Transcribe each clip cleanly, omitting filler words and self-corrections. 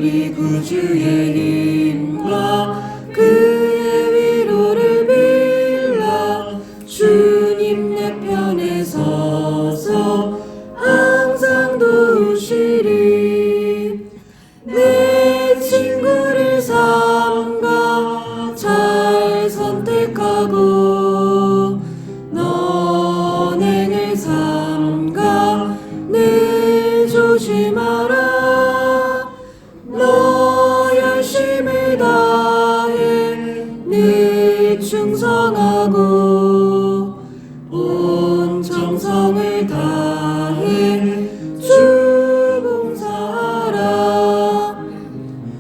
우리 구주의 힘과 그의 위로를 빌라 주님 내 편에 서서 항상 도우시리. 내 친구를 삼가 잘 선택하고 너행을 삼가 늘 조심하라. 너 열심을 다해 늘 충성하고 온 정성을 다해 주 봉사하라.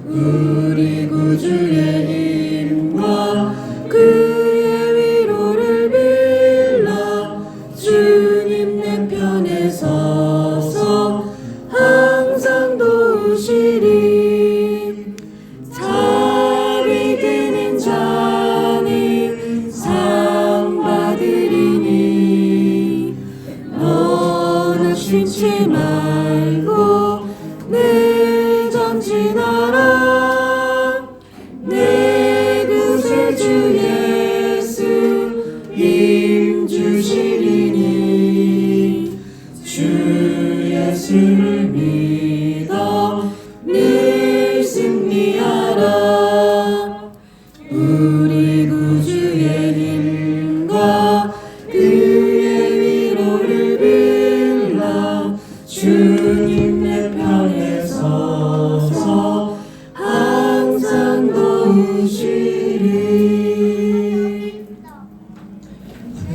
우리 구주의 힘과 그의 위로를 빌라 주님 내 편에 서서 항상 도우시리. 잘 이기는 자는 상 받으리니 너는 쉬지 말고 늘 전진하라. 내 구세주 예수 힘 주시리니 주 예수를 믿어 늘 승리하라. 우리 구주의 힘과 그의 위로를 빌라 주님 내 편에 서서 항상 도우시리. 아멘.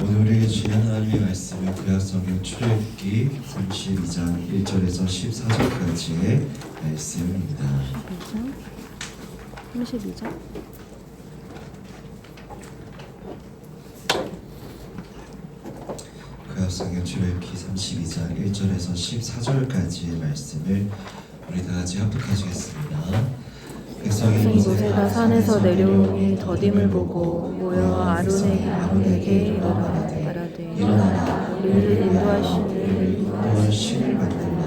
오늘 우리에게 주신 하나님의 말씀은 구약성경 출애굽기 32장 1절에서 14절까지의 말씀입니다. 32절. 구약성경 출애굽기 32장 1절에서 14절까지의 말씀을 우리 다 같이 합독하시겠습니다. 백성이 모세가 산에서 내려오니 더딤을 보고 모여 아론에게 이르되 일어나라 우리를 인도하시는 신을 만들라.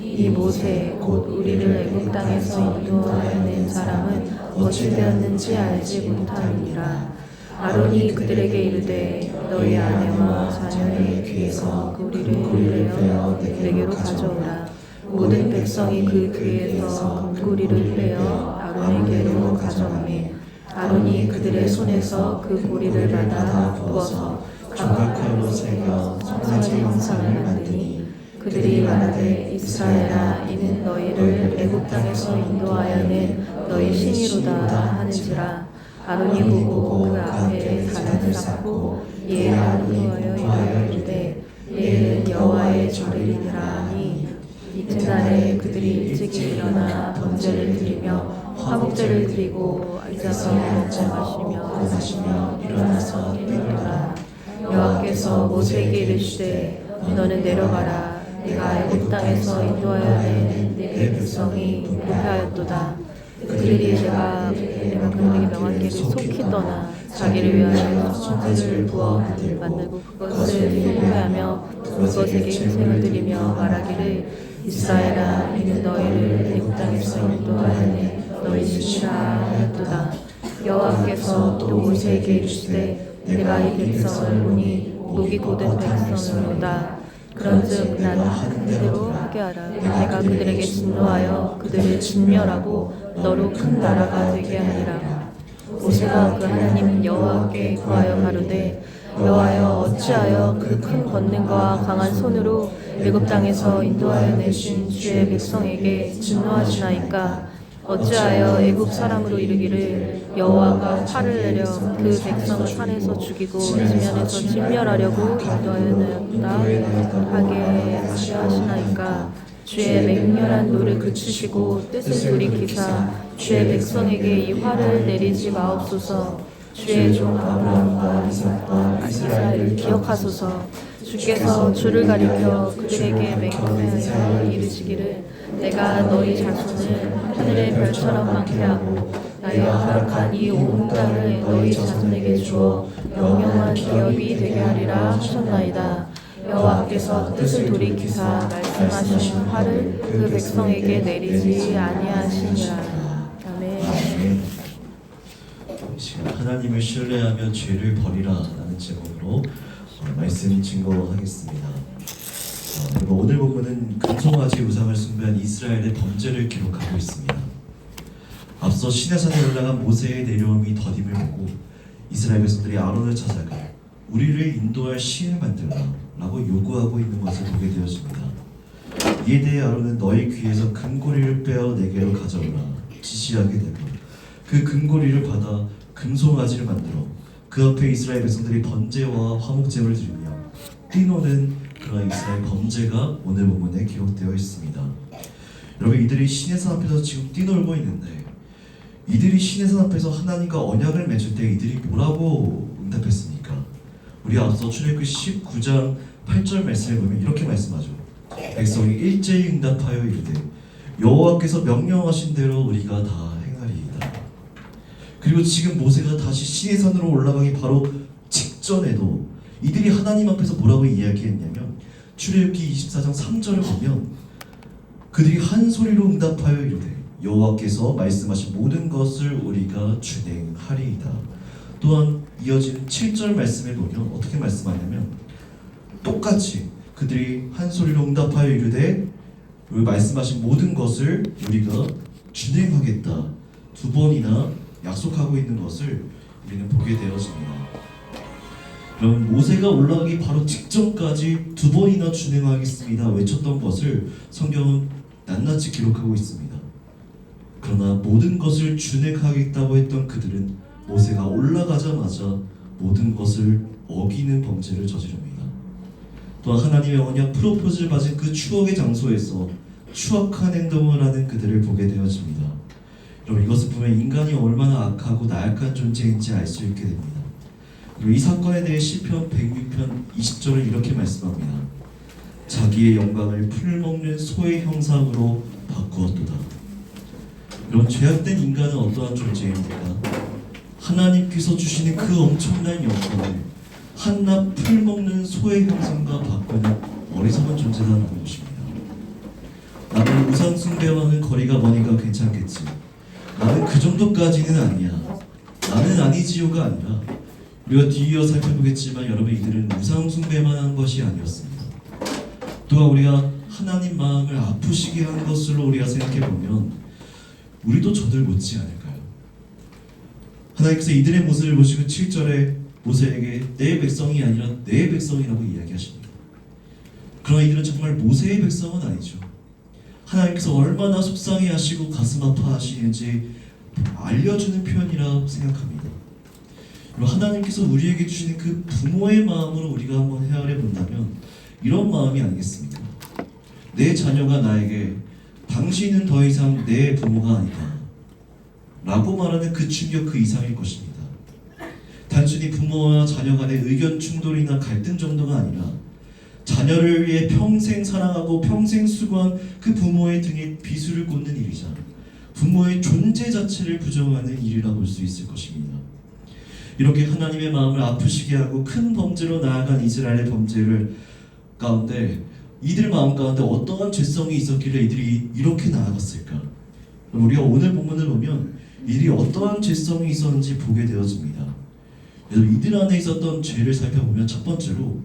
이 모세 곧 우리를 애굽 땅에서 인도하여낸 사람은 어찌 되었는지 알지 못함이니라. 아론이 그들에게 이르되 너희 아내와 자녀의 귀에서 금고리를 빼어 내게로 가져오라. 모든 백성이 그 귀에서 금고리를 빼어 아론에게로 가져오매 아론이 그들의 손에서 그 고리를 받아 부어서 조각화로 새겨 성전의 형상을 만드니 그들이 말하되 이스라엘아 이는 너희를 애굽 땅에서 인도하여낸 너희 신이로다 하는지라. 아론이 보고 그 앞에 단을 쌓고 이에 안도하여 이르되 이는 여호와의 절이니라 하니 이튿날에 그들이 일찍이 일어나 번제를 드리며 화목제를 드리고 앉아서 먹고 마시며 일어나서 뛰더라. 여호와께서 모세에게 이르시되 너는 내려가라. 네가 애굽 땅에서 인도하여 낸 네 백성이 부패하였도다. 그들이 내가 그들에게 명한 길을 속히 떠나 자기를 위하여 성전을 부어 만들고 그것을 숭배하며 그것에게 희생을 드리며 말하기를 이스라엘아 이는 너희를 애굽 땅에서 인도하여 너희 신이라 하였도다. 여호와께서 또 모세에게 이르시되 내가 이 백성을 보니 목이 곧은 백성이로다. 그런즉 나는 하는 대로 하게 하라. 내가 그들에게 진노하여 그들을 진멸하고 너로 큰 나라가 되게 하리라. 모세가 그 하나님 여호와께 구하여 가로되 여호와여 어찌하여 그 큰 권능과 강한 손으로 애굽 땅에서 인도하여 내신 주의 백성에게 진노하시나이까. 어찌하여 애굽 사람으로 이르기를 여호와가 화를 내려 그 백성을 산에서 죽이고 지면에서 진멸하려고 인도하였나이다 하게 하시나이까. 주의 맹렬한 노를 그치시고 뜻을 돌이키사 주의 백성에게 이 화를 내리지 마옵소서. 주의 종 아브라함과 이삭과 이스라엘을 기억하소서. 주께서 주를 가리켜 그들에게 맹세하여 이르시기를 내가 너희 자손을 하늘의 별처럼 많게 하고 나의 허락한 이 온 땅을 너희 자손에게 주어 영영한 기업이 되게 하리라 하셨나이다. 여호와께서 뜻을 돌이키사 말씀하신 화를 그 백성에게 내리지 아니하시니라. 아멘. 아멘. 이 시간 하나님을 신뢰하며 죄를 버리라라는 제목으로 말씀 증거하겠습니다. 그리고 오늘 본문은 금송아지 우상을 숭배한 이스라엘의 범죄를 기록하고 있습니다. 앞서 시내산에 올라간 모세의 내려옴이 더딤을 보고 이스라엘 백성들이 아론을 찾아가 우리를 인도할 신을 만들라라고 요구하고 있는 것을 보게 되어집니다. 이에 대해 아론은 너희 귀에서 금고리를 빼어 내게로 가져오라 지시하게 되고 그 금고리를 받아 금송아지를 만들어 그 앞에 이스라엘 백성들이 번제와 화목제물을 드리며 뛰노는 그런 이스라엘 범죄가 오늘 본문에 기록되어 있습니다. 여러분, 이들이 신의 산 앞에서 지금 뛰놀고 있는데 이들이 신의 산 앞에서 하나님과 언약을 맺을 때 이들이 뭐라고 응답했습니까? 우리 앞서 출애굽기 19장 8절 말씀을 보면 이렇게 말씀하죠. 백성이 일제히 응답하여 이르되 여호와께서 명령하신 대로 우리가 다 행하리이다. 그리고 지금 모세가 다시 신의 산으로 올라가기 바로 직전에도 이들이 하나님 앞에서 뭐라고 이야기했냐면 출애굽기 24장 3절을 보면 그들이 한 소리로 응답하여 이르되 여호와께서 말씀하신 모든 것을 우리가 준행하리이다. 또한 이어지는 7절 말씀에 보면 어떻게 말씀하냐면 똑같이 그들이 한 소리로 응답하여 이르되 말씀하신 모든 것을 우리가 준행하겠다 두 번이나 약속하고 있는 것을 우리는 보게 되어집니다. 그럼 모세가 올라가기 바로 직전까지 두 번이나 준행하겠습니다 외쳤던 것을 성경은 낱낱이 기록하고 있습니다. 그러나 모든 것을 준행하겠다고 했던 그들은 모세가 올라가자마자 모든 것을 어기는 범죄를 저지릅니다. 또한 하나님의 언약 프로포즈를 받은 그 추억의 장소에서 추악한 행동을 하는 그들을 보게 되어집니다. 여러분, 이것을 보면 인간이 얼마나 악하고 나약한 존재인지 알 수 있게 됩니다. 그리고 이 사건에 대해 시편 106편 20절을 이렇게 말씀합니다. 자기의 영광을 풀먹는 소의 형상으로 바꾸었도다. 이런 죄악된 인간은 어떠한 존재입니까? 하나님께서 주시는 그 엄청난 영광을 한낱 풀먹는 소의 형상과 바꾸는 어리석은 존재라는 것입니다. 나는 우상 숭배와는 거리가 머니까 괜찮겠지. 나는 그 정도까지는 아니야. 나는 아니지요가 아니라 우리가 뒤이어 살펴보겠지만 여러분, 이들은 우상 숭배만 한 것이 아니었습니다. 또한 우리가 하나님 마음을 아프시게 한 것으로 우리가 생각해보면 우리도 저들 못지 않을까요? 하나님께서 이들의 모습을 보시고 7절에 모세에게 내 백성이 아니라 내 백성이라고 이야기하십니다. 그러나 이들은 정말 모세의 백성은 아니죠. 하나님께서 얼마나 속상해하시고 가슴 아파하시는지 알려주는 표현이라고 생각합니다. 하나님께서 우리에게 주시는 그 부모의 마음으로 우리가 한번 헤아려 본다면 이런 마음이 아니겠습니까? 내 자녀가 나에게 당신은 더 이상 내 부모가 아니다 라고 말하는 그 충격 그 이상일 것입니다. 단순히 부모와 자녀 간의 의견 충돌이나 갈등 정도가 아니라 자녀를 위해 평생 사랑하고 평생 수고한 그 부모의 등에 비수를 꽂는 일이자 부모의 존재 자체를 부정하는 일이라 볼 수 있을 것입니다. 이렇게 하나님의 마음을 아프시게 하고 큰 범죄로 나아간 이스라엘의 범죄를 가운데 이들 마음 가운데 어떠한 죄성이 있었길래 이들이 이렇게 나아갔을까? 우리가 오늘 본문을 보면 이들이 어떠한 죄성이 있었는지 보게 되어집니다. 그래서 이들 안에 있었던 죄를 살펴보면 첫 번째로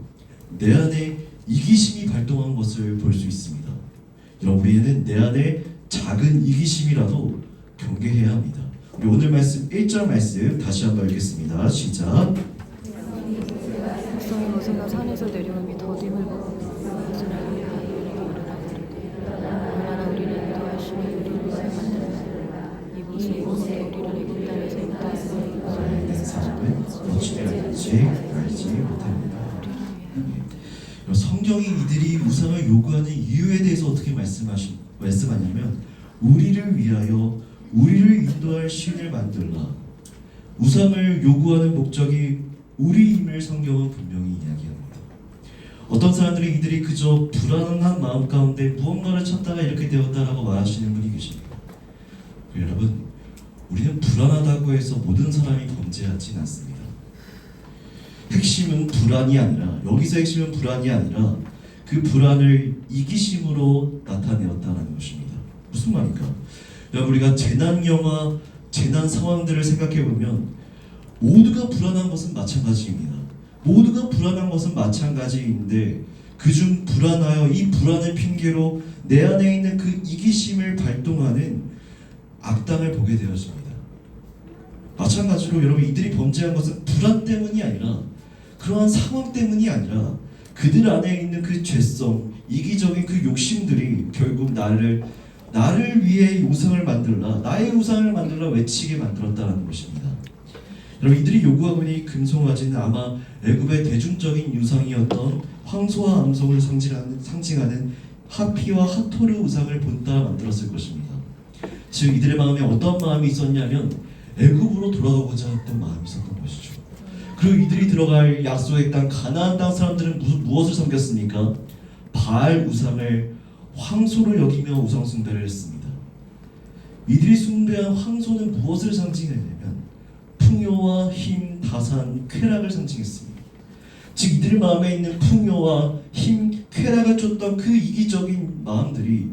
내 안에 이기심이 발동한 것을 볼 수 있습니다. 여러분, 우리는 내 안에 작은 이기심이라도 경계해야 합니다. 우리 오늘 말씀 1절 말씀 다시 한번 읽겠습니다. 시작. 백성이 모세가 산에서 내려오니 더딤을 보고 이스라엘이 이르되 얼마나 우리를 인도하시니 우리를 만들었으나 이 모세의 우리를 애굽 땅에서 인도하시니 내 삶을 어찌 알지 못합니다. 성경이 이들이 우상을 요구하는 이유에 대해서 어떻게 말씀하냐면 우리를 위하여 우리를 인도할 신을 만들라. 우상을 요구하는 목적이 우리임을 성경은 분명히 이야기합니다. 어떤 사람들은 이들이 그저 불안한 마음 가운데 무언가를 찾다가 이렇게 되었다라고 말하시는 분이 계십니다. 여러분, 우리는 불안하다고 해서 모든 사람이 범죄하지는 않습니다. 핵심은 불안이 아니라, 여기서 핵심은 불안이 아니라 그 불안을 이기심으로 나타내었다는 것입니다. 무슨 말인가? 우리가 재난 영화, 재난 상황들을 생각해 보면 모두가 불안한 것은 마찬가지입니다. 모두가 불안한 것은 마찬가지인데 그중 불안하여 이 불안을 핑계로 내 안에 있는 그 이기심을 발동하는 악당을 보게 되어집니다. 마찬가지로 여러분, 이들이 범죄한 것은 불안 때문이 아니라, 그러한 상황 때문이 아니라 그들 안에 있는 그 죄성, 이기적인 그 욕심들이 결국 나를 위해 우상을 만들라, 나의 우상을 만들라 외치게 만들었다는 것입니다. 여러분, 이들이 요구하고 있는 금송아지는 아마 애굽의 대중적인 유상이었던 황소와 암송을 상징하는 하피와 하토르 우상을 본따 만들었을 것입니다. 즉 이들의 마음에 어떤 마음이 있었냐면 애굽으로 돌아가고자 했던 마음이 있었던 것이죠. 그리고 이들이 들어갈 약속의 땅 가나안 땅 사람들은 무엇을 섬겼습니까? 바알 우상을 황소로 여기며 우상 숭배를 했습니다. 이들이 숭배한 황소는 무엇을 상징했냐면 풍요와 힘, 다산, 쾌락을 상징했습니다. 즉 이들 마음에 있는 풍요와 힘, 쾌락을 쫓던 그 이기적인 마음들이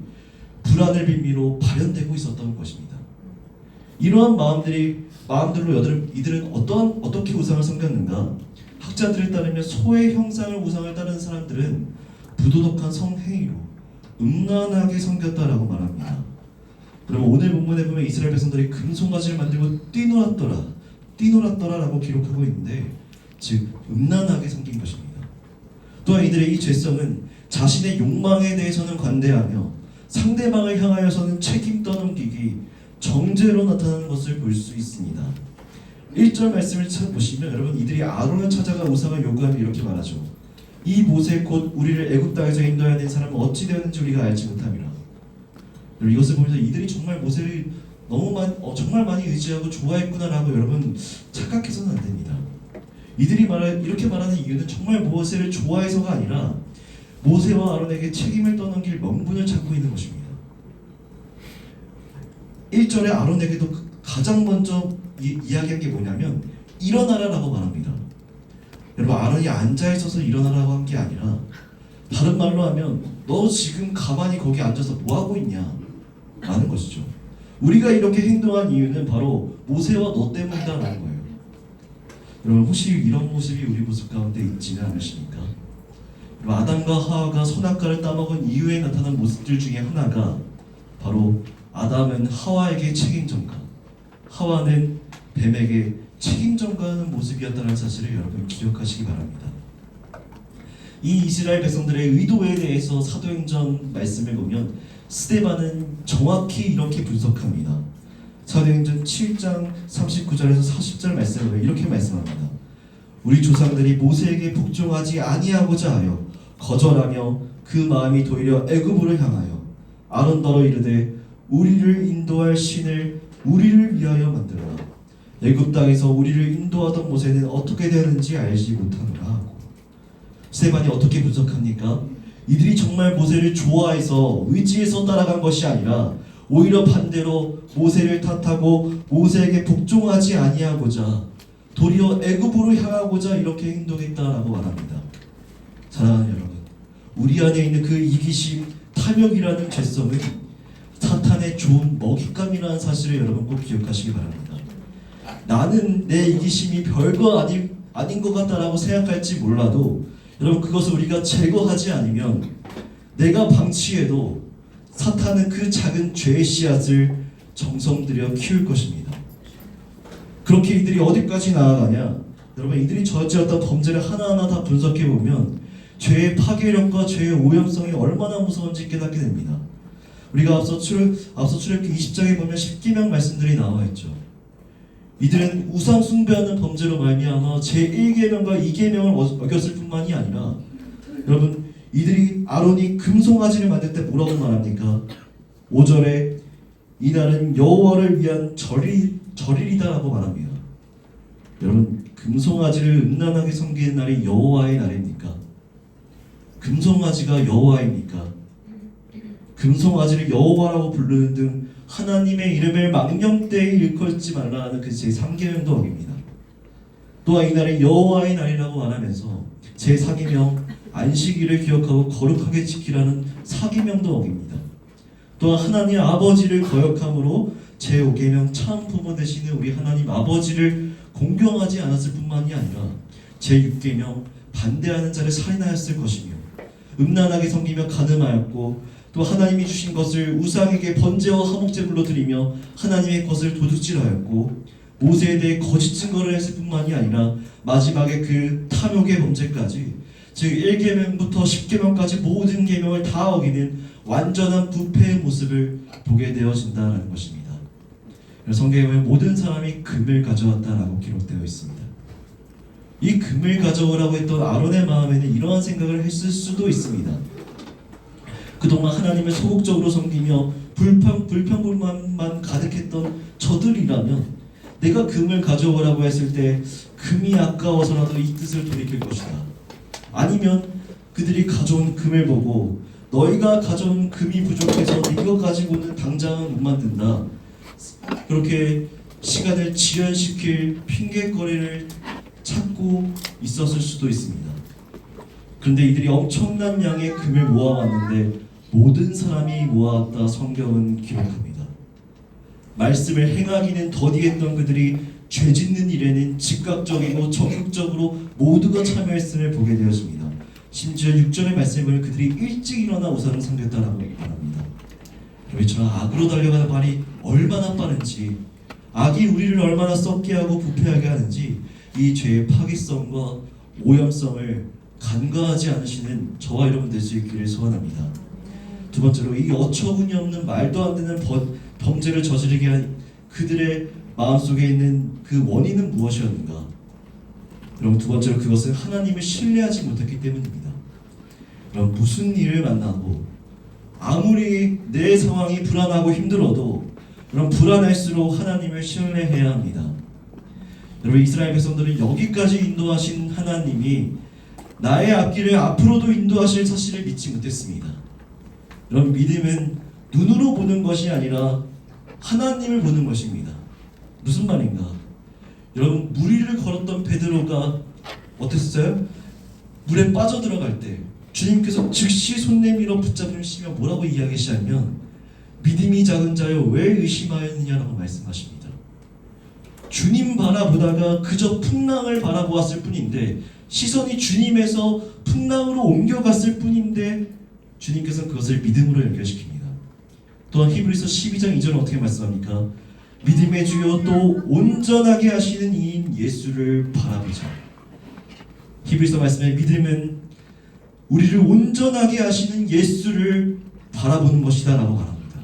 불안을 빌미로 발현되고 있었던 것입니다. 이러한 마음들로 이들은 어떻게 우상을 섬겼는가? 학자들에 따르면 소의 형상을 우상을 따르는 사람들은 부도덕한 성행위로 음란하게 섬겼다라고 말합니다. 그럼 오늘 본문에 보면 이스라엘 백성들이 금송아지를 만들고 뛰놀았더라라고 기록하고 있는데, 즉 음란하게 섬긴 것입니다. 또한 이들의 이 죄성은 자신의 욕망에 대해서는 관대하며 상대방을 향하여서는 책임 떠넘기기, 정죄로 나타나는 것을 볼 수 있습니다. 1절 말씀을 보시면 여러분, 이들이 아론을 찾아가 우상을 요구하며 이렇게 말하죠. 이 모세 곧 우리를 애굽 땅에서 인도해야 된 사람은 어찌 되었는지 우리가 알지 못함이라. 여러분, 이것을 보면서 이들이 정말 모세를 정말 많이 의지하고 좋아했구나라고 여러분 착각해서는 안 됩니다. 이들이 이렇게 말하는 이유는 정말 모세를 좋아해서가 아니라 모세와 아론에게 책임을 떠넘길 명분을 찾고 있는 것입니다. 1절에 아론에게도 가장 먼저 이야기한 게 뭐냐면 일어나라라고 말합니다. 여러분, 아론이 앉아있어서 일어나라고 한 게 아니라, 다른 말로 하면 너 지금 가만히 거기 앉아서 뭐하고 있냐 라는 것이죠. 우리가 이렇게 행동한 이유는 바로 모세와 너 때문이다라는 거예요. 여러분, 혹시 이런 모습이 우리 모습 가운데 있지는 않으십니까? 아담과 하와가 선악과를 따먹은 이후에 나타난 모습들 중에 하나가 바로 아담은 하와에게 책임 전가, 하와는 뱀에게 책임 전가하는 모습이었다는 사실을 여러분 기억하시기 바랍니다. 이 이스라엘 백성들의 의도에 대해서 사도행전 말씀을 보면 스데반은 정확히 이렇게 분석합니다. 사도행전 7장 39절에서 40절 말씀을 보면 이렇게 말씀합니다. 우리 조상들이 모세에게 복종하지 아니하고자 하여 거절하며 그 마음이 도리어 애굽으로 향하여 아론더러 이르되 우리를 인도할 신을 우리를 위하여 만들어라. 애굽 땅에서 우리를 인도하던 모세는 어떻게 되었는지 알지 못하노라 하고, 스데반이 어떻게 분석합니까? 이들이 정말 모세를 좋아해서 의지해서 따라간 것이 아니라 오히려 반대로 모세를 탓하고 모세에게 복종하지 아니하고자 도리어 애굽으로 향하고자 이렇게 행동했다라고 말합니다. 사랑하는 여러분, 우리 안에 있는 그 이기심, 탐욕이라는 죄성은 사탄의 좋은 먹잇감이라는 사실을 여러분 꼭 기억하시기 바랍니다. 나는 내 이기심이 별거 아닌 것 같다라고 생각할지 몰라도 여러분, 그것을 우리가 제거하지 않으면 내가 방치해도 사탄은 그 작은 죄의 씨앗을 정성 들여 키울 것입니다. 그렇게 이들이 어디까지 나아가냐? 여러분, 이들이 저지었던 범죄를 하나하나 다 분석해보면 죄의 파괴력과 죄의 오염성이 얼마나 무서운지 깨닫게 됩니다. 우리가 앞서 출애굽기 20장에 보면 10계명 말씀들이 나와 있죠. 이들은 우상 숭배하는 범죄로 말미암아 제1계명과 2계명을 어겼을 뿐만이 아니라, 여러분, 이들이 아론이 금송아지를 만들 때 뭐라고 말합니까? 5절에 이날은 여호와를 위한 절일이다라고 말합니다. 여러분, 금송아지를 음란하게 섬기는 날이 여호와의 날입니까? 금송아지가 여호와입니까? 금송아지를 여호와라고 부르는 등 하나님의 이름을 망령되이 일컬지 말라는 그 제3계명도 어깁니다. 또한 이날을 여호와의 날이라고 말하면서 제4계명 안식일을 기억하고 거룩하게 지키라는 4계명도 어깁니다. 또한 하나님 아버지를 거역함으로 제5계명 참 부모 되시는 우리 하나님 아버지를 공경하지 않았을 뿐만이 아니라 제6계명 반대하는 자를 살인하였을 것이며 음란하게 섬기며 간음하였고 또 하나님이 주신 것을 우상에게 번제와 화목제물로 드리며 하나님의 것을 도둑질하였고 모세에 대해 거짓 증거를 했을 뿐만이 아니라 마지막에 그 탐욕의 범죄까지, 즉 1계명부터 10계명까지 모든 계명을 다 어기는 완전한 부패의 모습을 보게 되어진다는 것입니다. 성경에 보면 모든 사람이 금을 가져왔다라고 기록되어 있습니다. 이 금을 가져오라고 했던 아론의 마음에는 이러한 생각을 했을 수도 있습니다. 그동안 하나님을 소극적으로 섬기며 불평불만만 가득했던 저들이라면 내가 금을 가져오라고 했을 때 금이 아까워서라도 이 뜻을 돌이킬 것이다. 아니면 그들이 가져온 금을 보고 너희가 가져온 금이 부족해서 이거 가지고는 당장은 못 만든다, 그렇게 시간을 지연시킬 핑계거리를 찾고 있었을 수도 있습니다. 그런데 이들이 엄청난 양의 금을 모아왔는데 모든 사람이 모아왔다 성경은 기록합니다. 말씀을 행하기는 더디했던 그들이 죄짓는 일에는 즉각적이고 적극적으로 모두가 참여했음을 보게 되었습니다. 심지어 6절의 말씀을 보면 그들이 일찍 일어나 우상을 섬겼다라고 말합니다. 이처럼 악으로 달려가는 발이 얼마나 빠른지, 악이 우리를 얼마나 썩게 하고 부패하게 하는지 이 죄의 파괴성과 오염성을 간과하지 않으시는 저와 여러분 될 수 있기를 소원합니다. 두 번째로, 이 어처구니 없는 말도 안 되는 범죄를 저지르게 한 그들의 마음속에 있는 그 원인은 무엇이었는가? 여러분, 두 번째로 그것은 하나님을 신뢰하지 못했기 때문입니다. 여러분, 무슨 일을 만나고 아무리 내 상황이 불안하고 힘들어도 그런 불안할수록 하나님을 신뢰해야 합니다. 여러분, 이스라엘 백성들은 여기까지 인도하신 하나님이 나의 앞길을 앞으로도 인도하실 사실을 믿지 못했습니다. 여러분, 믿음은 눈으로 보는 것이 아니라 하나님을 보는 것입니다. 무슨 말인가? 여러분, 물 위를 걸었던 베드로가 어땠어요? 물에 빠져들어갈 때 주님께서 즉시 손 내밀어 붙잡으시며 뭐라고 이야기하시냐면 믿음이 작은 자여 왜 의심하였느냐라고 말씀하십니다. 주님 바라보다가 그저 풍랑을 바라보았을 뿐인데, 시선이 주님에서 풍랑으로 옮겨갔을 뿐인데 주님께서 그것을 믿음으로 연결시킵니다. 또한 히브리서 12장 2절은 어떻게 말씀합니까? 믿음의 주요 또 온전하게 하시는 이인 예수를 바라보자. 히브리서 말씀에 믿음은 우리를 온전하게 하시는 예수를 바라보는 것이다 라고 말합니다.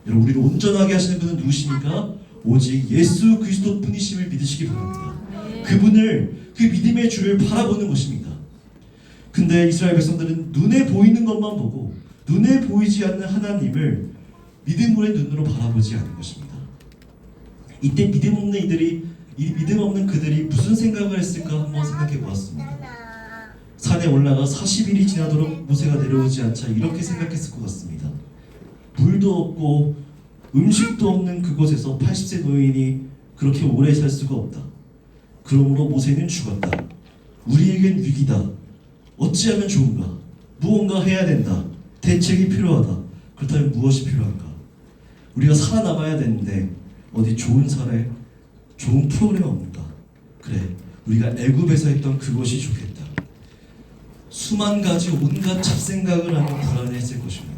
여러분, 우리를 온전하게 하시는 분은 누구십니까? 오직 예수 그리스도 뿐이심을 믿으시기 바랍니다. 그분을, 그 믿음의 주를 바라보는 것입니다. 근데 이스라엘 백성들은 눈에 보이는 것만 보고 눈에 보이지 않는 하나님을 믿음으로의 눈으로 바라보지 않는 것입니다. 이때 믿음 없는 그들이 무슨 생각을 했을까 한번 생각해 보았습니다. 산에 올라가 40일이 지나도록 모세가 내려오지 않자 이렇게 생각했을 것 같습니다. 물도 없고 음식도 없는 그곳에서 80세 노인이 그렇게 오래 살 수가 없다. 그러므로 모세는 죽었다. 우리에겐 위기다. 어찌하면 좋은가? 무언가 해야 된다. 대책이 필요하다. 그렇다면 무엇이 필요한가? 우리가 살아남아야 되는데 어디 좋은 사례, 좋은 프로그램 없는가? 그래, 우리가 애굽에서 했던 그것이 좋겠다. 수만 가지 온갖 잡생각을 하며 불안해했을 것입니다.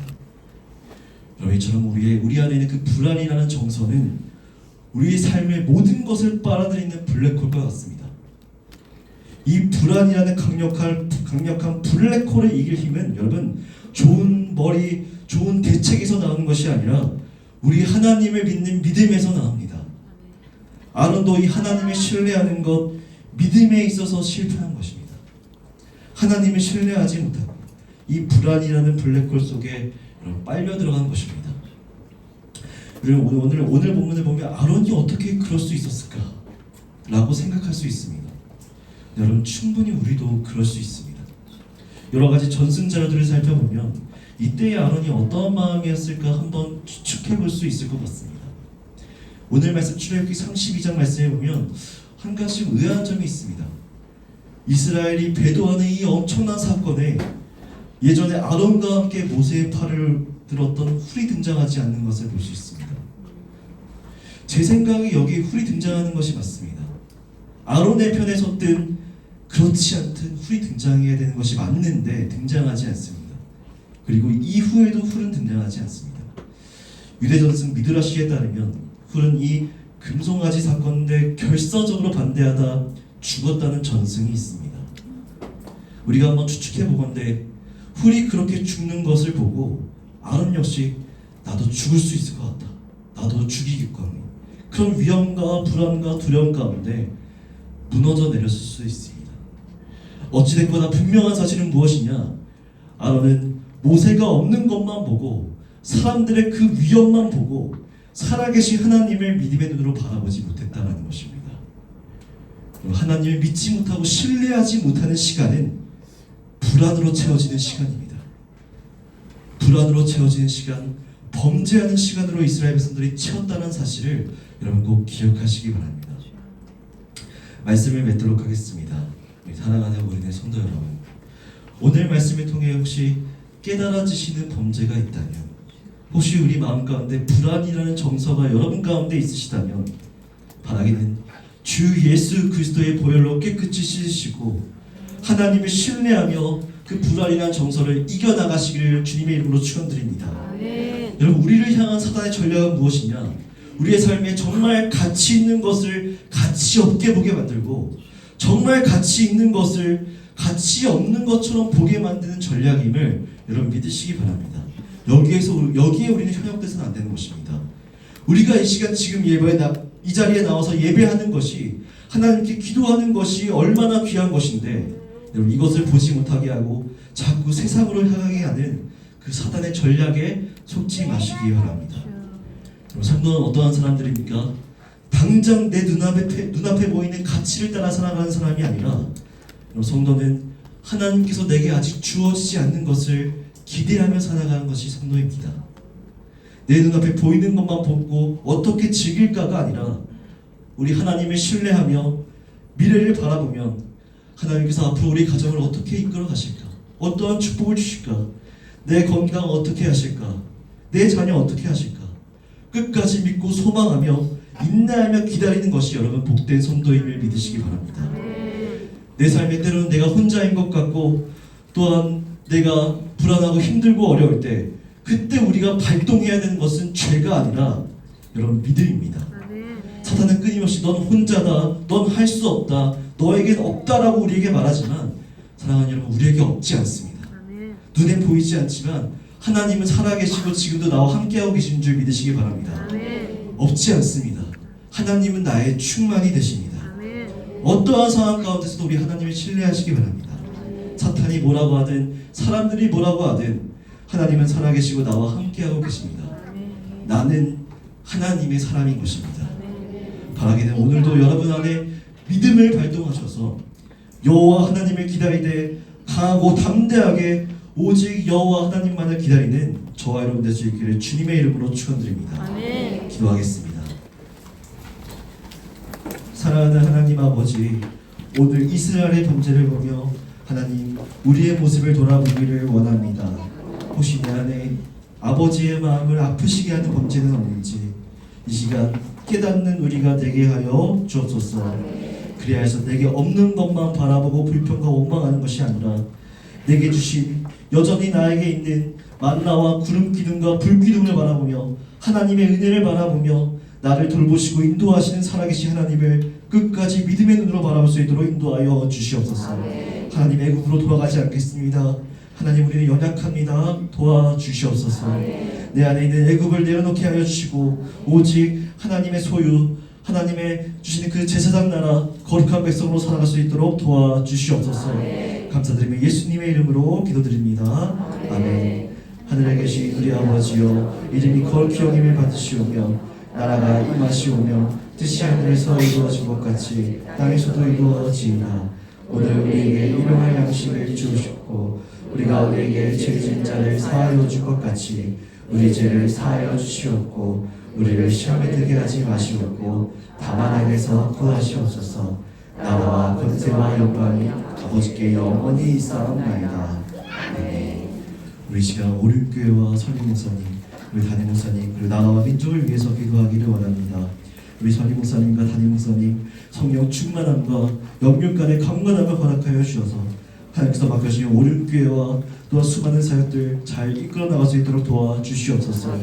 여러분, 이처럼 우리 안에 있는 그 불안이라는 정서는 우리의 삶의 모든 것을 빨아들이는 블랙홀과 같습니다. 이 불안이라는 강력한 블랙홀을 이길 힘은 여러분, 좋은 머리, 좋은 대책에서 나오는 것이 아니라 우리 하나님을 믿는 믿음에서 나옵니다. 아론도 이 하나님을 신뢰하는 것, 믿음에 있어서 실패한 것입니다. 하나님을 신뢰하지 못하고 이 불안이라는 블랙홀 속에 빨려 들어간 것입니다. 그리고 오늘 본문을 보면 아론이 어떻게 그럴 수 있었을까? 라고 생각할 수 있습니다. 여러분, 충분히 우리도 그럴 수 있습니다. 여러 가지 전승자들을 살펴보면 이때의 아론이 어떠한 마음이었을까 한번 추측해 볼 수 있을 것 같습니다. 오늘 말씀 출애굽기 32장 말씀에 보면 한 가지 의아한 점이 있습니다. 이스라엘이 배도하는 이 엄청난 사건에 예전에 아론과 함께 모세의 팔을 들었던 훌이 등장하지 않는 것을 볼 수 있습니다. 제 생각에 여기 훌이 등장하는 것이 맞습니다. 아론의 편에 섰든 그렇지 않든 훌이 등장해야 되는 것이 맞는데 등장하지 않습니다. 그리고 이후에도 훌은 등장하지 않습니다. 유대 전승 미드라시에 따르면 훌은 이 금송아지 사건에 결사적으로 반대하다 죽었다는 전승이 있습니다. 우리가 한번 추측해 보건대 훌이 그렇게 죽는 것을 보고 아론 역시 나도 죽을 수 있을 것 같다. 나도 죽이겠거니. 그런 위험과 불안과 두려움 가운데 무너져 내렸을 수 있습니다. 어찌됐거나 분명한 사실은 무엇이냐? 아론은 모세가 없는 것만 보고 사람들의 그 위험만 보고 살아계신 하나님을 믿음의 눈으로 바라보지 못했다는 것입니다. 하나님을 믿지 못하고 신뢰하지 못하는 시간은 불안으로 채워지는 시간입니다. 불안으로 채워지는 시간, 범죄하는 시간으로 이스라엘 백성들이 채웠다는 사실을 여러분 꼭 기억하시기 바랍니다. 말씀을 맺도록 하겠습니다. 사랑하는 우리네 성도 여러분, 오늘 말씀을 통해 혹시 깨달아지시는 범죄가 있다면, 혹시 우리 마음 가운데 불안이라는 정서가 여러분 가운데 있으시다면 바라기는 주 예수 그리스도의 보혈로 깨끗이 씻으시고 하나님을 신뢰하며 그 불안이라는 정서를 이겨나가시기를 주님의 이름으로 축원드립니다. 아멘. 여러분, 우리를 향한 사단의 전략은 무엇이냐? 우리의 삶에 정말 가치 있는 것을 가치 없게 보게 만들고 정말 가치 있는 것을 가치 없는 것처럼 보게 만드는 전략임을 여러분 믿으시기 바랍니다. 여기에 우리는 현혹돼서는 안 되는 것입니다. 우리가 이 시간 지금 이 자리에 나와서 예배하는 것이, 하나님께 기도하는 것이 얼마나 귀한 것인데 여러분, 이것을 보지 못하게 하고 자꾸 세상으로 향하게 하는 그 사단의 전략에 속지 마시기 바랍니다. 성도는 어떠한 사람들입니까? 당장 내 눈앞에 보이는 가치를 따라 살아가는 사람이 아니라, 성도는 하나님께서 내게 아직 주어지지 않는 것을 기대하며 살아가는 것이 성도입니다. 내 눈앞에 보이는 것만 보고 어떻게 즐길까가 아니라 우리 하나님을 신뢰하며 미래를 바라보면 하나님께서 앞으로 우리 가정을 어떻게 이끌어 가실까? 어떠한 축복을 주실까? 내 건강 어떻게 하실까? 내 자녀 어떻게 하실까? 끝까지 믿고 소망하며 인내하며 기다리는 것이 여러분 복된 성도임을 믿으시기 바랍니다. 내 삶에 때로는 내가 혼자인 것 같고 또한 내가 불안하고 힘들고 어려울 때 그때 우리가 발동해야 되는 것은 죄가 아니라 여러분 믿음입니다. 사탄은 끊임없이 넌 혼자다, 넌 할 수 없다, 너에겐 없다라고 우리에게 말하지만 사랑하는 여러분, 우리에게 없지 않습니다. 눈에 보이지 않지만 하나님은 살아계시고 지금도 나와 함께하고 계신 줄 믿으시기 바랍니다. 없지 않습니다. 하나님은 나의 충만이 되십니다. 어떠한 상황 가운데서도 우리 하나님을 신뢰하시기 바랍니다. 사탄이 뭐라고 하든 사람들이 뭐라고 하든 하나님은 살아계시고 나와 함께하고 계십니다. 나는 하나님의 사람인 것입니다. 바라기는 오늘도 여러분 안에 믿음을 발동하셔서 여호와 하나님을 기다리되 강하고 담대하게 오직 여호와 하나님만을 기다리는 저와 여러분 될 수 있기를 주님의 이름으로 축원드립니다. 아멘. 기도하겠습니다. 사랑하는 하나님 아버지, 오늘 이스라엘의 범죄를 보며 하나님 우리의 모습을 돌아보기를 원합니다. 혹시 내 안에 아버지의 마음을 아프시게 하는 범죄는 없는지 이 시간 깨닫는 우리가 되게 하여 주옵소서. 그리하여서 내게 없는 것만 바라보고 불평과 원망하는 것이 아니라 내게 주신 여전히 나에게 있는 만나와 구름 기둥과 불 기둥을 바라보며 하나님의 은혜를 바라보며 나를 돌보시고 인도하시는 살아계신 하나님을 끝까지 믿음의 눈으로 바라볼 수 있도록 인도하여 주시옵소서. 하나님, 애굽으로 돌아가지 않겠습니다. 하나님, 우리는 연약합니다. 도와주시옵소서. 내 안에 있는 애굽을 내려놓게 하여 주시고 오직 하나님의 소유, 하나님의 주시는 그 제사장 나라 거룩한 백성으로 살아갈 수 있도록 도와주시옵소서. 감사드리며 예수님의 이름으로 기도드립니다. 아멘. 하늘에 계신 우리 아버지여, 이름이 거룩히 여김을 받으시오며 나라가 임하시오며 뜻이 하늘에서 이루어진 것 같이 땅에서도 이루어지이다. 오늘 우리에게 일용할 양식을 주시옵고 우리가 우리에게 죄진 자를 사하여 줄 것 같이 우리 죄를 사하여 주시옵고 우리를 시험에 들게 하지 마시옵고 다만 악에서 구하시옵소서. 나라와 권세와 영광이 아버지께 영원히 있사옵나이다. 아멘. 우리 시간 오륜교회와 설립 목사님, 우리 담임 목사님, 그리고 나라와 민족을 위해서 기도하기를 원합니다. 우리 설립 목사님과 담임 목사님 성령 충만함과 영육간의 강건함을 허락하여 주셔서 하나님께서 맡겨주신 오륜교회와 또한 수많은 사역들 잘 이끌어 나갈 수 있도록 도와주시옵소서.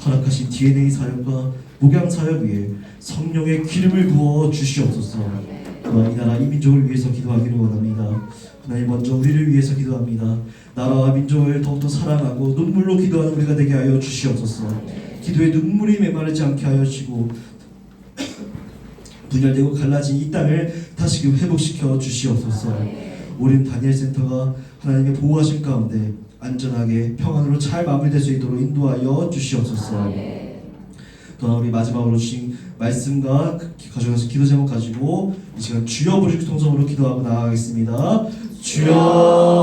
허락하신 DNA 사역과 목양 사역 위에 성령의 기름을 부어 주시옵소서. 또한 이 나라 이 민족을 위해서 기도하기를 원합니다. 하나님 먼저 우리를 위해서 기도합니다. 나라와 민족을 더욱더 사랑하고 눈물로 기도하는 우리가 되게 하여 주시옵소서. 기도에 눈물이 메마르지 않게 하여 주시고 분열되고 갈라진 이 땅을 다시금 회복시켜 주시옵소서. 우린 다니엘 센터가 하나님의 보호하신 가운데 안전하게 평안으로 잘 마무리될 수 있도록 인도하여 주시옵소서. 또한 우리 마지막으로 주신 말씀과 가져가신 기도 제목 가지고 이 시간 주여 부르짖고 통성으로 기도하고 나아가겠습니다.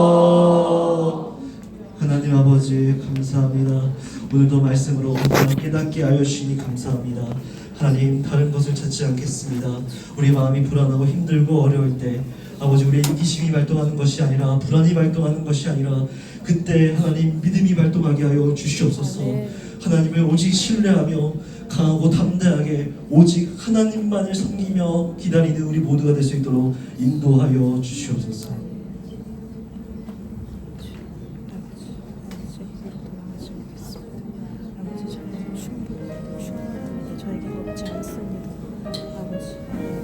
주여. 하나님 아버지 감사합니다. 오늘도 말씀으로 깨닫게 하여 주시니 감사합니다. 하나님 다른 것을 찾지 않겠습니다. 우리 마음이 불안하고 힘들고 어려울 때 아버지 우리의 이기심이 발동하는 것이 아니라 불안이 발동하는 것이 아니라 그때 하나님 믿음이 발동하게 하여 주시옵소서. 하나님을 오직 신뢰하며 강하고 담대하게 오직 하나님만을 섬기며 기다리는 우리 모두가 될 수 있도록 인도하여 주시옵소서. 저에게 없지 않습니다. 아버지.